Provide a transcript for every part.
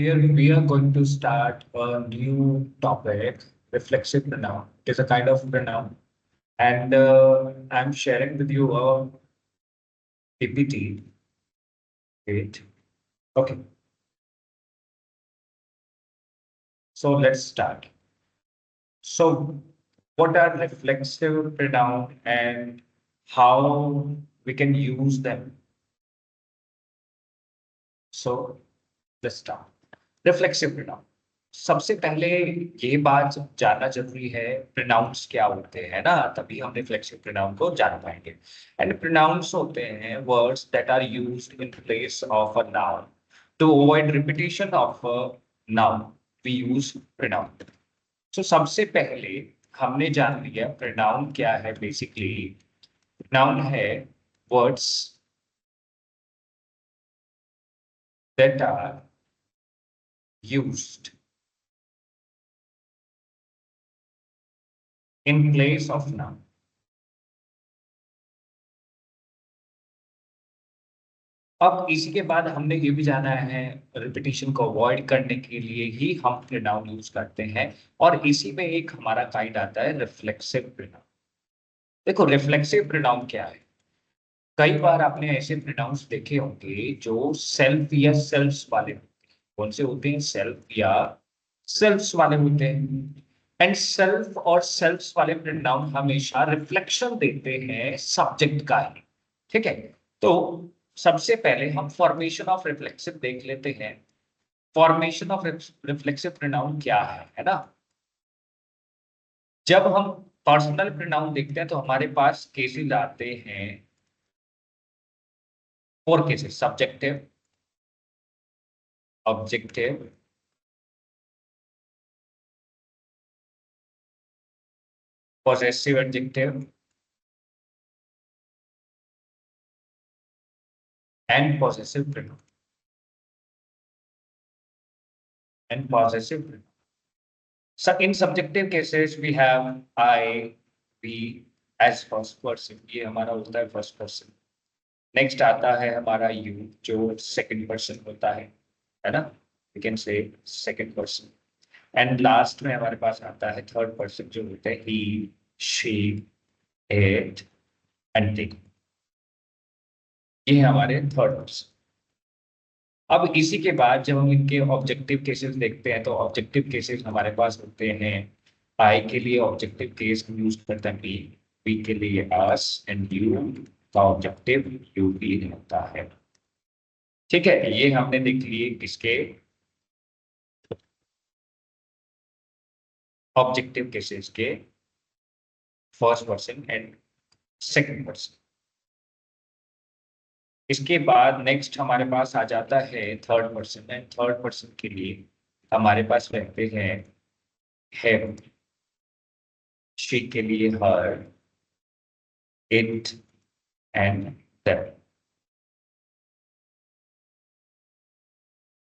here we are going to start a new topic, reflexive pronoun. It is a kind of pronoun, and I'm sharing with you a PPT. Wait. Okay, so let's start. So, what are reflexive pronoun and how we can use them? So, let's start. Reflexive pronoun सबसे पहले ये बात जानना जरूरी है pronounce क्या होते हैं ना तभी हम रिफ्लेक्सिव प्रोनाउन को जान पाएंगे एंड प्रोनाउंस होते हैं words that are used in place of a noun to avoid repetition of a noun we use pronoun so सबसे पहले हमने जान लिया प्रोनाउन क्या है बेसिकली प्रोनाउन है words that are used in place of noun. अब इसी के बाद हमने ये भी जाना है रिपीटिशन को अवॉइड करने के लिए ही हम प्रोनाउन यूज करते हैं और इसी में एक हमारा काइंड आता है रिफ्लेक्सिव प्रोनाउन। देखो रिफ्लेक्सिव प्रोनाउन क्या है? कई बार आपने ऐसे प्रोनाउंस देखे होंगे जो सेल्फ या सेल्फ्स वाले होते हैं। कौन से होते हैं? सेल्फ या सेल्फ्स वाले होते हैं। एंड सेल्फ और सेल्फ्स वाले प्रोनाउन हमेशा रिफ्लेक्शन देते हैं सब्जेक्ट का ही। ठीक है, तो सबसे पहले हम फॉर्मेशन ऑफ रिफ्लेक्सिव देख लेते हैं। फॉर्मेशन ऑफ रिफ्लेक्सिव प्रोनाउन क्या है ना? जब हम पर्सनल प्रोनाउन देखते हैं तो हमारे पास केसेस आते हैं, 4 cases: subjective, objective, possessive adjective and possessive pronoun So in subjective cases we have I, we as first person, ये हमारा होता है फर्स्ट पर्सन। नेक्स्ट आता है हमारा यू जो सेकंड पर्सन होता है ना? We can say second person. And last में हमारे पास आता है थर्ड पर्सन जो होते हैं ही, शी, इट एंड दे। ये हमारे थर्ड पर्सन। अब इसी के बाद जब हम इनके ऑब्जेक्टिव केसेस देखते हैं तो ऑब्जेक्टिव केसेस हमारे पास होते हैं आई के लिए ऑब्जेक्टिव केस हम यूज करते हैं बी के लिए अस एंड यू का ऑब्जेक्टिव यू भी होता है। ठीक है, ये हमने देख लिए किसके ऑब्जेक्टिव केसेस के first person and second person. इसके बाद नेक्स्ट हमारे पास आ जाता है third person and third person के लिए हमारे पास रहते हैं हिम, शी के लिए her, it and them.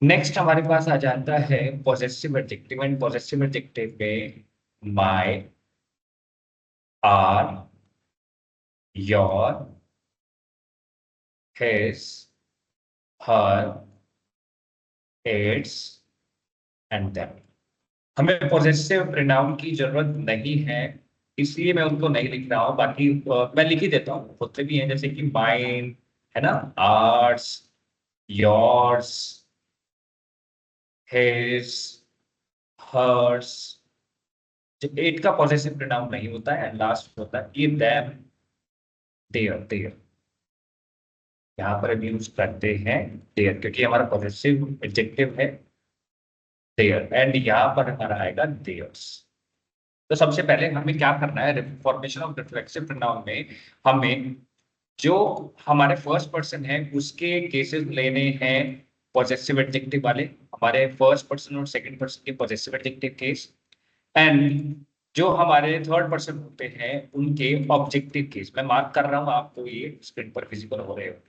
Next हमारे पास आ जाता है possessive adjective and possessive adjective में my, our, your, his, her, its and them। हमें पॉजेसिव प्रोनाउन की जरूरत नहीं है इसलिए मैं उनको नहीं लिख रहा हूँ, बाकी मैं लिख ही देता हूँ, होते भी हैं जैसे कि माइन है ना, ours, yours, his, hers. It का पॉजेसिव प्रोनाउन नहीं होता है एंड लास्ट होता है ये देम, देयर, देयर। यहाँ पर हम यूज करते हैं देयर क्योंकि हमारा पॉजेसिव एडजेक्टिव है देयर एंड यहाँ पर हमारा आएगा देयर्स। तो सबसे पहले हमें क्या करना है फॉर्मेशन ऑफ रिफ्लेक्सिव प्रोनाउन में हमें जो हमारे फर्स्ट पर्सन है उसके केसेस लेने हैं पॉजेसिव एडजेक्टिव वाले, हमारे फर्स्ट पर्सन और सेकंड पर्सन के पॉजेसिव एडजेक्टिव केस, एंड जो हमारे थर्ड पर्सन होते हैं उनके ऑब्जेक्टिव केस। मैं मार्क कर रहा हूँ, आपको ये स्क्रीन पर विजिबल हो रहे होंगे।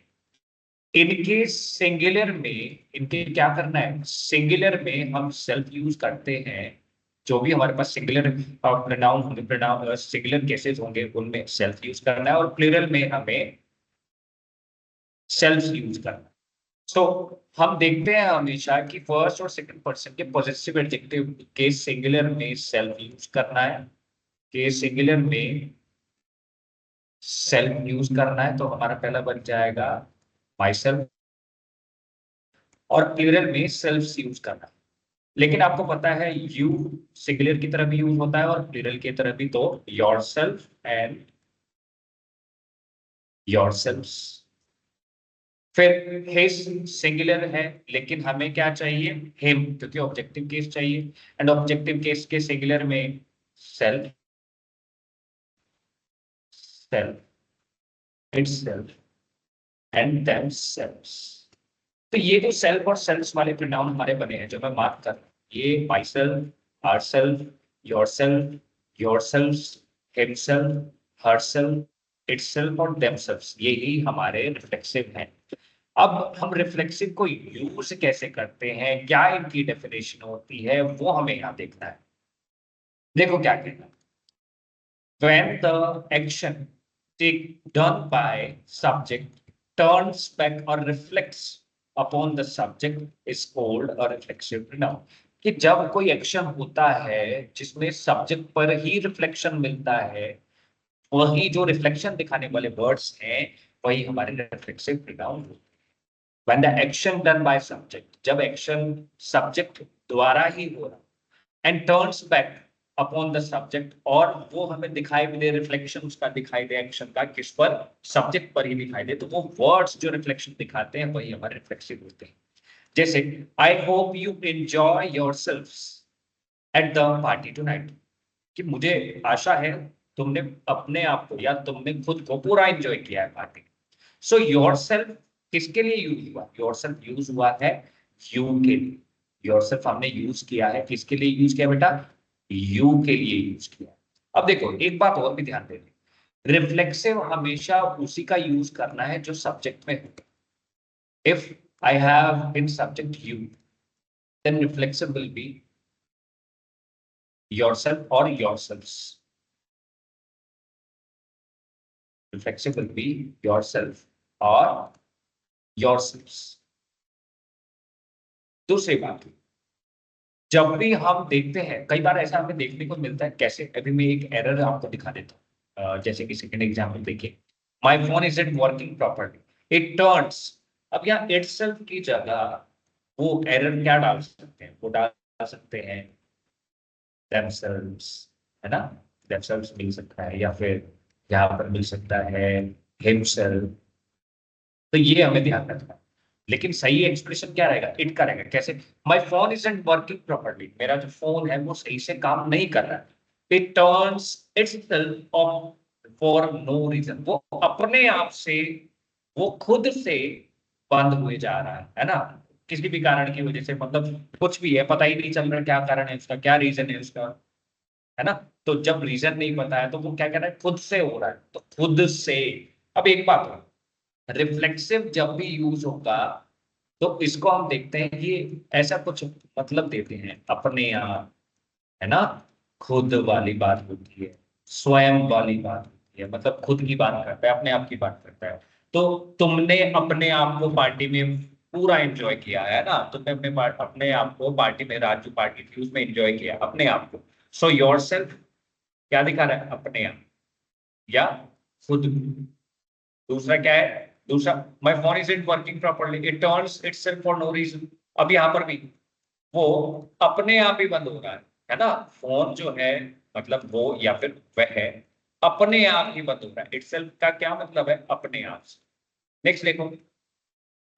इनके सिंगुलर में इनके क्या करना है, सिंगुलर में हम सेल्फ यूज करते हैं। जो भी हमारे पास सिंगुलर प्रोनाउन होंगे, प्रोनाउन सिंगुलर केसेस होंगे उनमें सेल्फ यूज करना है और प्लूरल में हमें सेल्फ यूज करना है। सो हम देखते हैं हमेशा कि फर्स्ट और सेकंड पर्सन के पॉजिटिव एडजेक्टिव के सिंगुलर में सेल्फ यूज करना है, के सिंगुलर में सेल्फ यूज करना है, तो हमारा पहला बन जाएगा माई सेल्फ, और प्लूरल में सेल्फ यूज करना है। लेकिन आपको पता है यू सिंगुलर की तरह भी यूज होता है और प्लूरल की तरह भी, तो your self and your self. फिर हिज सिंगुलर है, लेकिन हमें क्या चाहिए, हिम, क्योंकि ऑब्जेक्टिव केस चाहिए, एंड ऑब्जेक्टिव केस के सिंगुलर में self, self, itself and themselves. तो ये जो सेल्फ और सेल्फ वाले प्रोनाउन हमारे बने हैं जो मैं बात कर रहा हूँ, ये myself, ourself, yourself, yourself, himself, herself, itself और देमसेल्व्स, यही हमारे रिफ्लेक्सिव हैं। अब हम रिफ्लेक्सिव को यूज कैसे करते हैं, क्या इनकी डेफिनेशन होती है, वो हमें यहाँ देखना है। देखो क्या कहना है, when the action done by subject turns back or reflects upon the subject is called a reflexive pronoun। कि जब कोई एक्शन होता है जिसमें सब्जेक्ट पर ही रिफ्लेक्शन मिलता है, वही जो रिफ्लेक्शन दिखाने वाले वर्ड्स हैं, वही हमारे रिफ्लेक्सिव प्रोनाउन होते हैं। when the action done by subject, जब एक्शन सब्जेक्ट द्वारा ही हो रहा, and turns back upon the subject, और वो हमें दिखाई भी दे, रिफ्लेक्शन उसका दिखाई दे एक्शन का, किस पर, सब्जेक्ट पर ही दिखाई दे, तो वो वर्ड्स जो रिफ्लेक्शन दिखाते हैं वही हमारे रिफ्लेक्सिव होते हैं। जैसे I hope you enjoy yourselves at the party tonight, कि मुझे आशा है तुमने अपने आप को या तुमने खुद को पूरा एंजॉय किया है पार्टी। सो योरसेल्फ किसके लिए यूज हुआ, योरसेल्फ यूज हुआ है यू के लिए। योरसेल्फ हमने यूज किया है, किसके लिए यूज किया बेटा, यू के लिए यूज किया। अब देखो एक बात और भी ध्यान देना, रिफ्लेक्सिव हमेशा उसी का यूज करना है जो सब्जेक्ट में हो। If I have in subject you, then reflexive will be yourself और yourselves. Reflexive will be yourself और योरसेल्व्स। दूसरी बात, जब भी हम देखते हैं, कई बार ऐसा हमें देखने को मिलता है, कैसे, अभी मैं एक एरर आपको दिखा देता हूँ। जैसे कि सेकंड एग्जांपल देखिए, my phone is it working properly, it turns. अब यहाँ इटसेल्फ की जगह वो एरर क्या डाल सकते हैं, वो डाल सकते हैं themselves, है ना, themselves मिल सकता है, या फिर यहाँ पर मिल सकता है himself। तो ये हमें ध्यान रखना है। लेकिन सही एक्सप्रेशन क्या रहेगा, इट का रहेगा। कैसे, my phone is and working properly, मेरा जो फोन है वो सही से काम नहीं कर रहा है। It turns itself off for no reason, वो अपने आप से, वो खुद से बंद हुए जा रहा है ना, किसी भी कारण की वजह से, मतलब कुछ भी है, पता ही नहीं चल रहा क्या कारण है उसका, क्या रीजन है उसका, है ना। तो जब रीजन नहीं पता है तो वो क्या कर रहा है, खुद से हो रहा है, तो खुद से। अब एक बात, रिफ्लेक्सिव जब भी यूज होगा तो इसको हम देखते हैं कि ऐसा कुछ मतलब देते हैं, अपने आप, है ना, खुद वाली बात होती है, स्वयं वाली बात होती है, मतलब खुद की बात करता है, अपने आप की बात करता है। तो तुमने अपने आप को पार्टी में पूरा एंजॉय किया है ना, तुमने अपने आप को पार्टी में, रात जो पार्टी थी उसमें एंजॉय किया अपने आप को। सो योरसेल्फ क्या दिखा रहा है, अपने आप या खुद। दूसरा क्या है, दूसरा, my phone is it working properly, it turns itself for no reason. अब यहाँ पर भी वो अपने आप ही बंद हो रहा है ना, फोन जो है, मतलब वो या फिर वह है, अपने आप ही बंद हो रहा है। इटसेल्फ का क्या मतलब है, अपने आप से। नेक्स्ट देखो,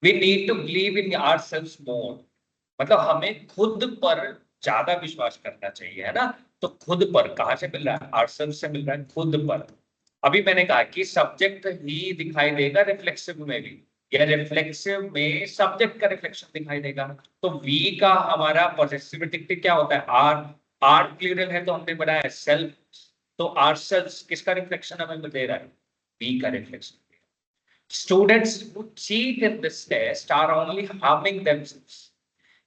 we need to believe in ourselves more, मतलब हमें खुद पर ज्यादा विश्वास करना चाहिए, है ना। तो खुद पर कहां से मिल रहा है, आवरसेल्व्स से मिल रहा है, खुद पर। अभी मैंने कहा कि सब्जेक्ट ही दिखाई देगा रिफ्लेक्सिव में भी, या रिफ्लेक्सिव में सब्जेक्ट का रिफ्लेक्शन दिखाई देगा। तो वी का हमारा पॉजिटिव एडजेक्टिव क्या होता है, आर। आर प्लूरल है तो हमने बनाया सेल्फ, तो आर सेल्फ किसका रिफ्लेक्शन हमें दे रहा है, वी का reflection. Students who cheat in this test are only harming themselves,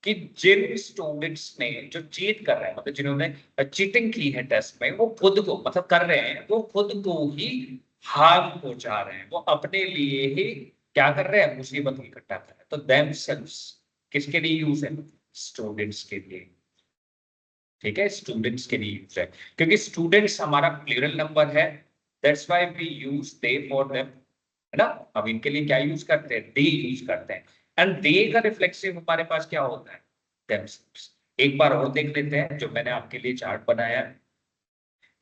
कि जिन स्टूडेंट्स ने जो चीट कर रहे हैं, मतलब जिन्होंने चीटिंग की है टेस्ट में, वो खुद को, मतलब कर रहे हैं, वो खुद को ही हार्म पहुंचा रहे हैं, वो अपने लिए ही क्या कर रहे हैं, मुसीबत इकट्ठा कर रहे हैं। तो themselves किसके लिए यूज है, स्टूडेंट्स के लिए, ठीक है, स्टूडेंट्स के लिए यूज है, क्योंकि स्टूडेंट्स हमारा प्लूरल नंबर है, that's why we use they for them, है ना। अब इनके लिए क्या यूज करते हैं, दे यूज करते हैं, एंड दे का रिफ्लेक्सिव हमारे पास क्या होता है, themselves। एक बार और देख लेते हैं, जो मैंने आपके लिए चार्ट बनाया है,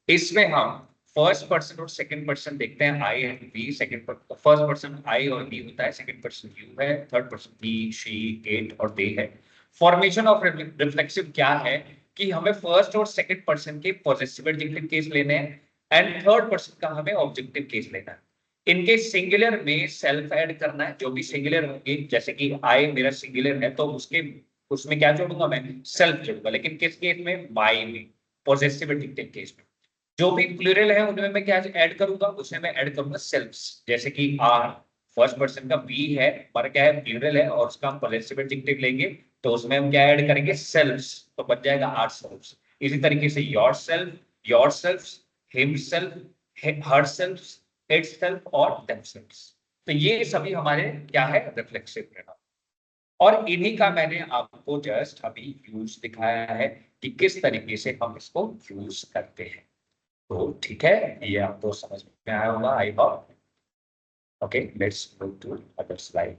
इसमें हम फर्स्ट पर्सन और सेकंड पर्सन देखते हैं, I and we. Second first person I और वी होता है, सेकंड पर्सन यू है, third person he, she, it और दे है। फॉर्मेशन ऑफ रिफ्लेक्सिव क्या है कि हमें फर्स्ट और सेकंड पर्सन के पॉजिटिव एडजेक्टिव केस लेने हैं, एंड थर्ड पर्सन का हमें ऑब्जेक्टिव केस लेना है। इनके सिंगुलर में सेल्फ ऐड करना है, जो भी सिंगुलर होंगे, जैसे कि आई मेरा सिंगुलर है तो उसके उसमें क्या जोड़ूंगा, मैं सेल्फ जोड़ूंगा, लेकिन किस केस में, माई में, पॉजिटिव एडजेक्टिव केस में। जो भी प्लूरल है उनमें मैं क्या ऐड करूंगा, उसमें मैं ऐड करूंगा सेल्फ्स, जैसे कि आर फर्स्ट पर्सन का वी है पर क्या है, प्लूरल है और उसका हम पॉजिटिव एडजेक्टिव लेंगे, तो उसमें हम क्या ऐड करेंगे, सेल्फ्स, तो बन जाएगा आर सेल्फ्स। इसी तरीके से yourselfs, himself, herselfs, itself और देमसेल्फ्स। तो ये सभी हमारे क्या है, रिफ्लेक्सिव प्रोनाउन, और इन्हीं का मैंने आपको जस्ट अभी यूज दिखाया है कि किस तरीके से हम इसको यूज करते हैं। तो ठीक है, ये आपको समझ में आया होगा, I hope. Okay, let's move to other slide.